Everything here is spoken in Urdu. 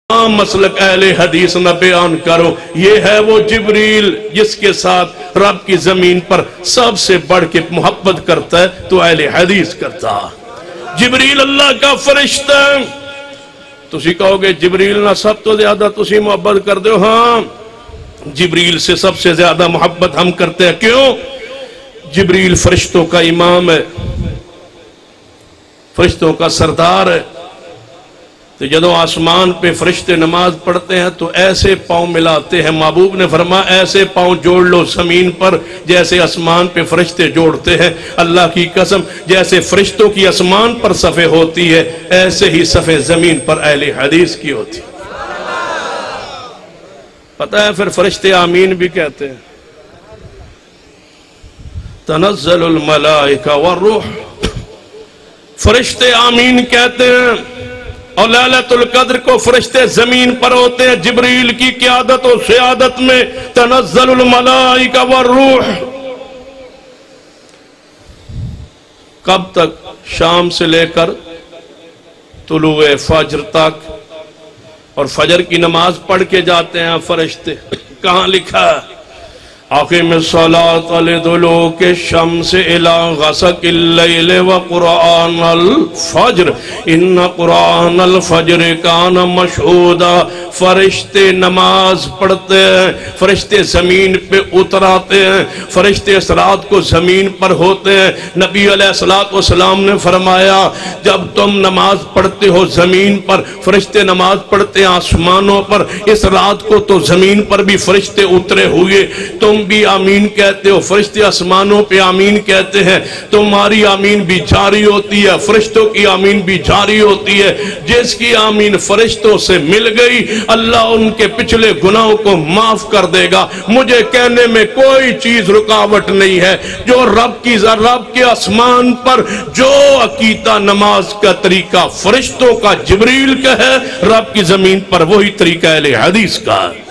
مسلک اہل حدیث نہ بیان کرو۔ یہ ہے وہ جبریل جس کے ساتھ رب کی زمین پر سب سے بڑھ کے محبت کرتا ہے تو اہل حدیث کرتا۔ جبریل اللہ کا فرشتہ۔ تسی کہو گے جبریل نہ سب تو زیادہ تسی محبت کر دو۔ ہاں جبریل سے سب سے زیادہ محبت ہم کرتے ہیں۔ کیوں؟ جبریل فرشتوں کا امام ہے، فرشتوں کا سردار ہے۔ تو جدو آسمان پہ فرشتے نماز پڑھتے ہیں تو ایسے پاؤں ملاتے ہیں، محبوب نے فرمایا ایسے پاؤں جوڑ لو زمین پر جیسے آسمان پہ فرشتے جوڑتے ہیں۔ اللہ کی قسم جیسے فرشتوں کی آسمان پر صفیں ہوتی ہے ایسے ہی صفیں زمین پر اہل حدیث کی ہوتی۔ پتہ ہے پھر فرشتے آمین بھی کہتے ہیں۔ تنزل الملائکہ والروح، فرشتے آمین کہتے ہیں۔ اور لیلۃ القدر کو فرشتے زمین پر ہوتے ہیں جبریل کی قیادت و سیادت میں۔ تنزل الملائکہ والروح کب تک؟ شام سے لے کر طلوع فجر تک، اور فجر کی نماز پڑھ کے جاتے ہیں فرشتے۔ کہاں لکھا ہے؟ اقم الصلاۃ لدلوک الشمس الی غسق اللیل وقرآن الفجر ان قرآن الفجر کان مشہودا۔ فرشتے نماز پڑھتے ہیں، فرشتے زمین پہ اتراتے ہیں، فرشتے اس رات کو زمین پر ہوتے ہیں۔ نبی علیہ السلام نے فرمایا جب تم نماز پڑھتے ہو زمین پر، فرشتے نماز پڑھتے ہیں آسمانوں پر، اس رات کو تو زمین پر بھی فرشتے اترے ہوئے، تم بھی آمین کہتے ہو، فرشتے آسمانوں پہ آمین کہتے ہیں، تمہاری آمین بھی جاری ہوتی ہے، فرشتوں کی آمین بھی جاری ہوتی ہے۔ جس کی آمین فرشتوں سے مل گئی اللہ ان کے پچھلے گناہوں کو معاف کر دے گا۔ مجھے کہنے میں کوئی چیز رکاوٹ نہیں ہے، جو رب کے آسمان پر جو عقیدہ نماز کا طریقہ فرشتوں کا جبریل کا ہے، رب کی زمین پر وہی طریقہ اہل حدیث کا ہے۔